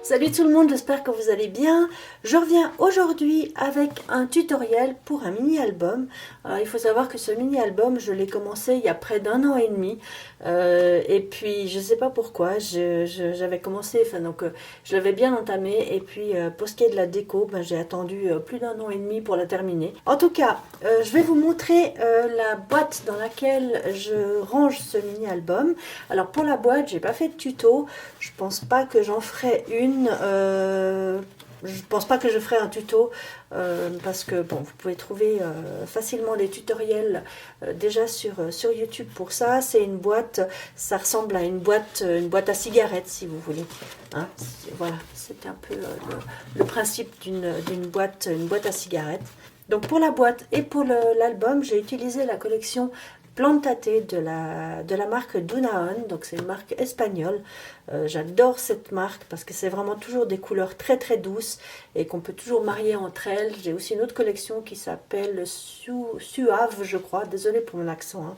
Salut tout le monde, j'espère que vous allez bien. Je reviens aujourd'hui avec un tutoriel pour un mini-album. Alors, il faut savoir que ce mini-album, je l'ai commencé il y a près d'un an et demi. Et puis, je ne sais pas pourquoi, j'avais commencé, je l'avais bien entamé. Et puis, pour ce qui est de la déco, j'ai attendu plus d'un an et demi pour la terminer. En tout cas, je vais vous montrer la boîte dans laquelle je range ce mini-album. Alors, pour la boîte, j'ai pas fait de tuto. Je pense pas que j'en ferai une. Je pense pas que je ferai un tuto parce que bon, vous pouvez trouver facilement les tutoriels déjà sur YouTube pour ça. C'est une boîte, ça ressemble à une boîte à cigarettes si vous voulez. Hein, voilà, c'est un peu le principe d'une boîte, une boîte à cigarettes. Donc pour la boîte et pour l'album, j'ai utilisé la collection Plantate de la marque Dunaon, donc c'est une marque espagnole. J'adore cette marque parce que c'est vraiment toujours des couleurs très très douces et qu'on peut toujours marier entre elles. J'ai aussi une autre collection qui s'appelle Suave, je crois, désolée pour mon accent, hein.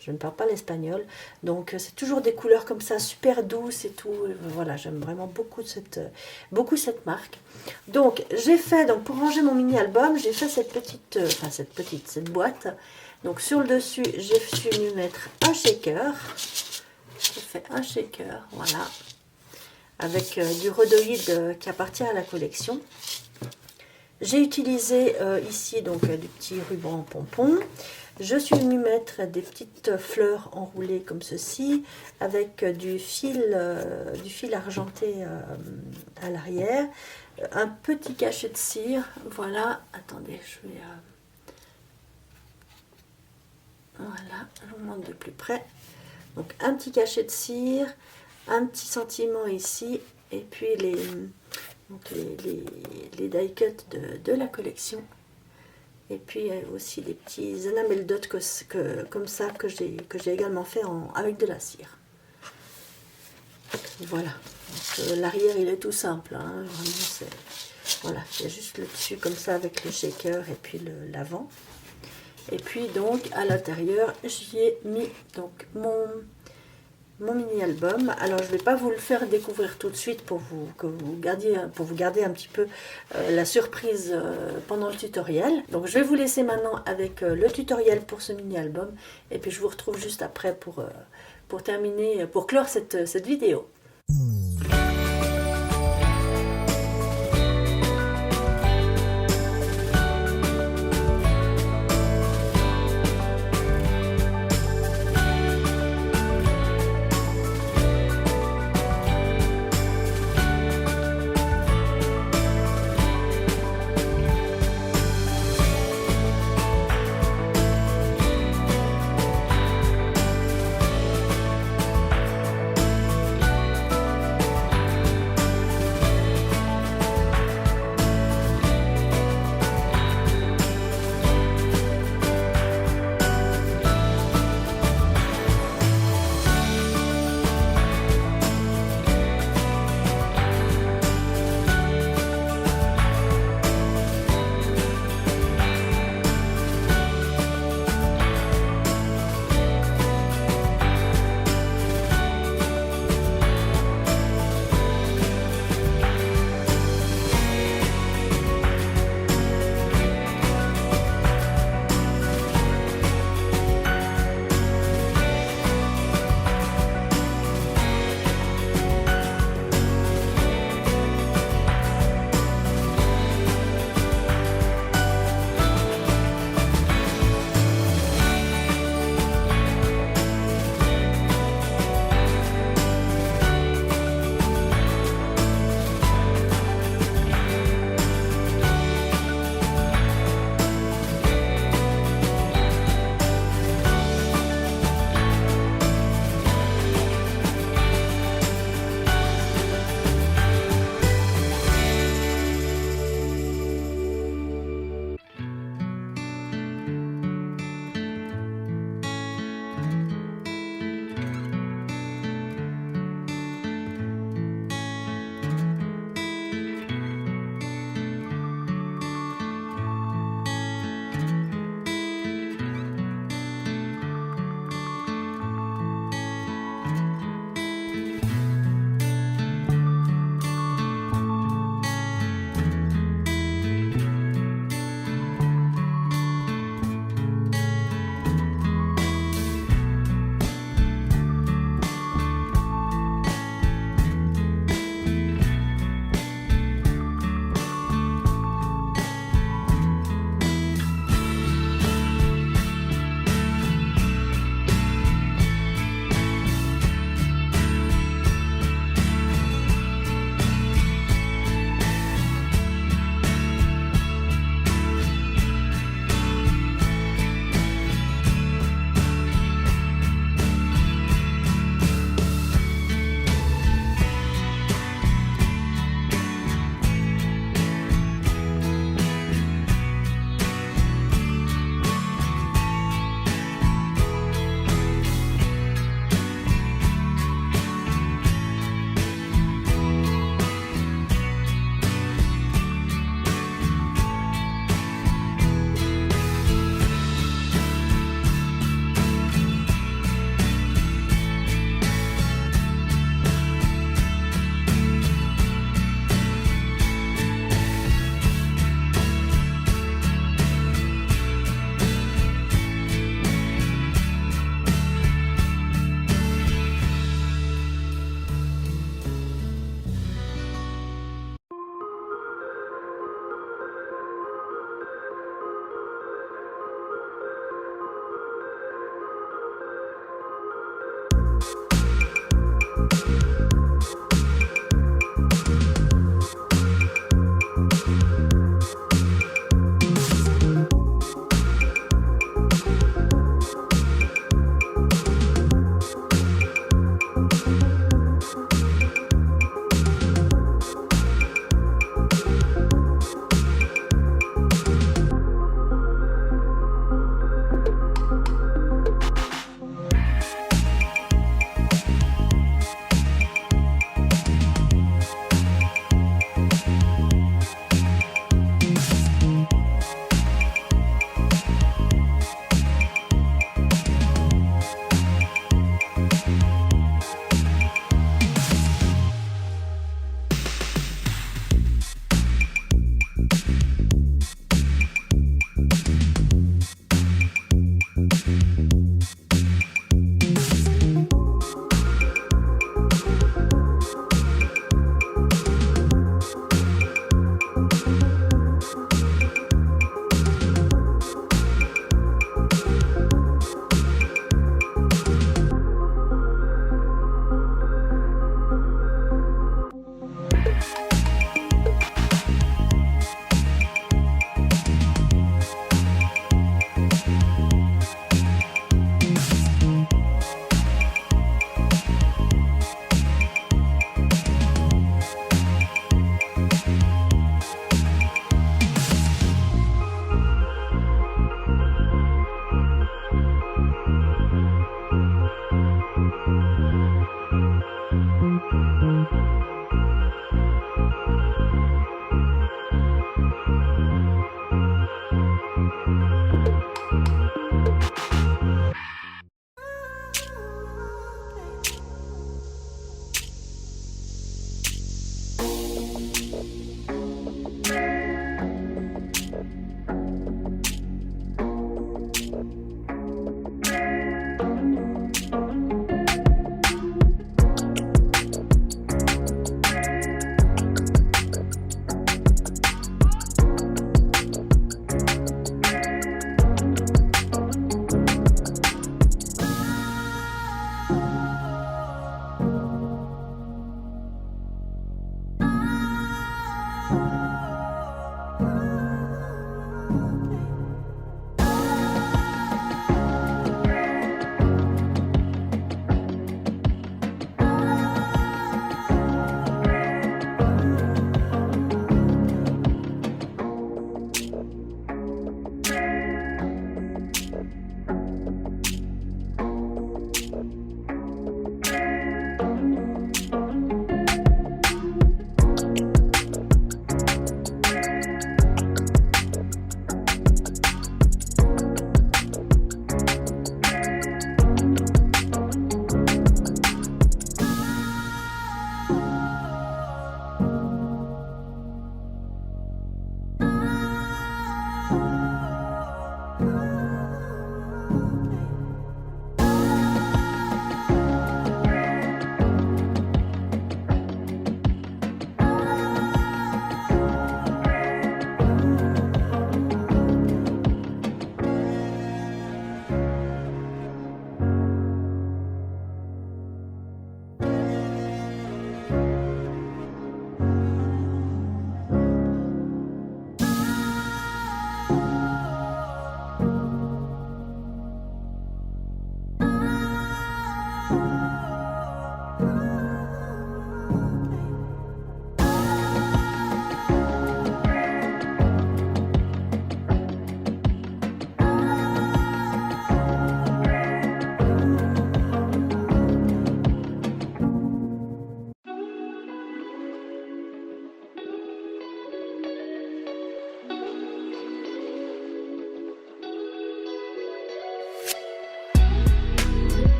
Je ne parle pas l'espagnol, donc c'est toujours des couleurs comme ça, super douces et tout. Voilà, j'aime vraiment beaucoup cette marque. Donc j'ai fait, pour ranger mon mini-album, j'ai fait cette boîte. Donc sur le dessus, j'ai venu mettre un shaker. J'ai fait un shaker, voilà, avec du rhodoïde qui appartient à la collection. J'ai utilisé ici donc du petit ruban pompon. Je suis venue mettre des petites fleurs enroulées comme ceci, avec du fil argenté à l'arrière, un petit cachet de cire. Voilà, attendez, je vais... Voilà, je vous montre de plus près. Donc un petit cachet de cire, un petit sentiment ici, et puis les die cuts de la collection. Et puis aussi les petits enamel dots comme ça que j'ai également fait avec de la cire. Voilà, l'arrière il est tout simple, hein, vraiment voilà, il y a juste le dessus comme ça avec le shaker et puis l'avant. Et puis donc à l'intérieur, j'y ai mis donc mon mini-album. Alors je ne vais pas vous le faire découvrir tout de suite pour vous garder un petit peu la surprise pendant le tutoriel. Donc je vais vous laisser maintenant avec le tutoriel pour ce mini-album. Et puis je vous retrouve juste après pour terminer, pour clore cette vidéo.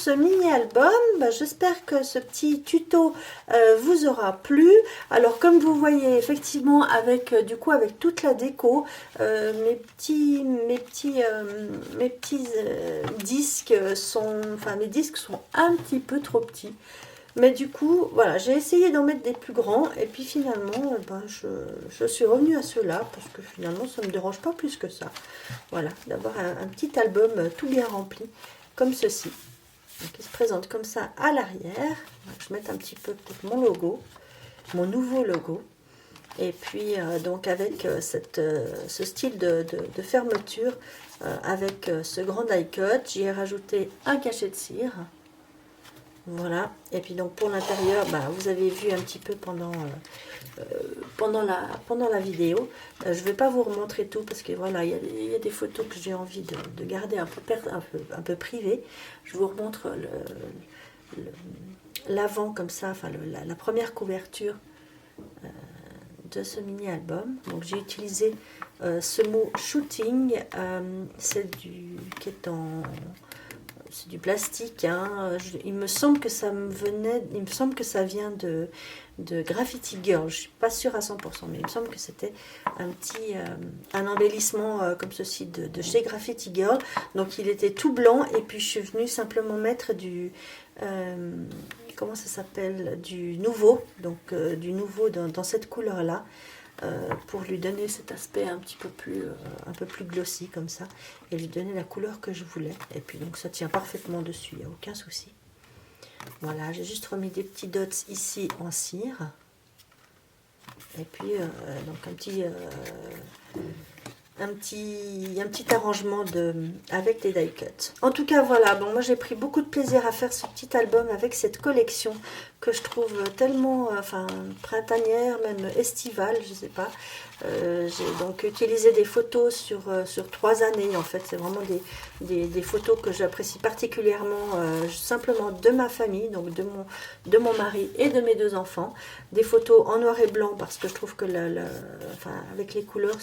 ce mini-album. J'espère que ce petit tuto vous aura plu. Alors comme vous voyez effectivement avec du coup avec toute la déco, mes petits disques sont, enfin mes disques sont un petit peu trop petits. Mais du coup, voilà, j'ai essayé d'en mettre des plus grands et puis finalement, je suis revenue à ceux-là parce que finalement, ça ne me dérange pas plus que ça. Voilà, d'avoir un petit album tout bien rempli comme ceci. Donc, il se présente comme ça à l'arrière. Je vais mettre un petit peu peut-être mon logo, mon nouveau logo. Et puis, donc avec ce style de fermeture, avec ce grand die-cut, j'y ai rajouté un cachet de cire. Voilà, et puis donc pour l'intérieur, vous avez vu un petit peu pendant la vidéo. Je ne vais pas vous remontrer tout parce que voilà, il y a des photos que j'ai envie de garder un peu privées. Je vous remontre l'avant comme ça, enfin la première couverture de ce mini-album. Donc j'ai utilisé ce mot shooting, c'est du plastique, hein. Il me semble que ça vient de Graffiti Girl. Je suis pas sûre à 100%, mais il me semble que c'était un embellissement comme ceci de chez Graffiti Girl. Donc il était tout blanc et puis je suis venue simplement mettre comment ça s'appelle, du nouveau, donc du nouveau dans cette couleur là. Pour lui donner cet aspect un peu plus glossy comme ça et lui donner la couleur que je voulais. Et puis donc ça tient parfaitement dessus, il n'y a aucun souci. Voilà, j'ai juste remis des petits dots ici en cire et puis donc un petit arrangement avec des die cuts. En tout cas voilà, bon, moi j'ai pris beaucoup de plaisir à faire ce petit album avec cette collection que je trouve tellement printanière, même estivale, je sais pas. J'ai donc utilisé des photos sur 3 années en fait. C'est vraiment des photos que j'apprécie particulièrement, simplement de ma famille, donc de mon mari et de mes 2 enfants. Des photos en noir et blanc parce que je trouve que avec les couleurs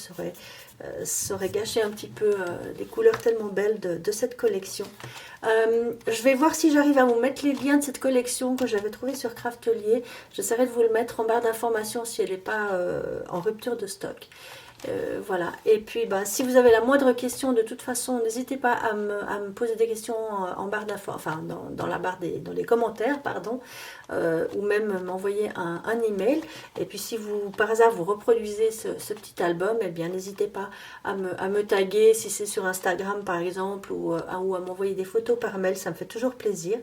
ça aurait gâché un petit peu les couleurs tellement belles de cette collection. Je vais voir si j'arrive à vous mettre les liens de cette collection que j'avais trouvée sur Craftelier. J'essaierai de vous le mettre en barre d'informations si elle n'est pas en rupture de stock. Voilà, et puis si vous avez la moindre question, de toute façon n'hésitez pas à me poser des questions en barre d'infos, enfin dans les commentaires, pardon, ou même m'envoyer un email. Et puis si vous par hasard vous reproduisez ce petit album, eh bien n'hésitez pas à me taguer si c'est sur Instagram par exemple, ou à m'envoyer des photos par mail, ça me fait toujours plaisir.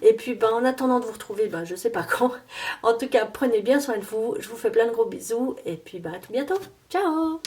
Et puis en attendant de vous retrouver, je sais pas quand. En tout cas, prenez bien soin de vous. Je vous fais plein de gros bisous. Et puis à tout bientôt. Ciao!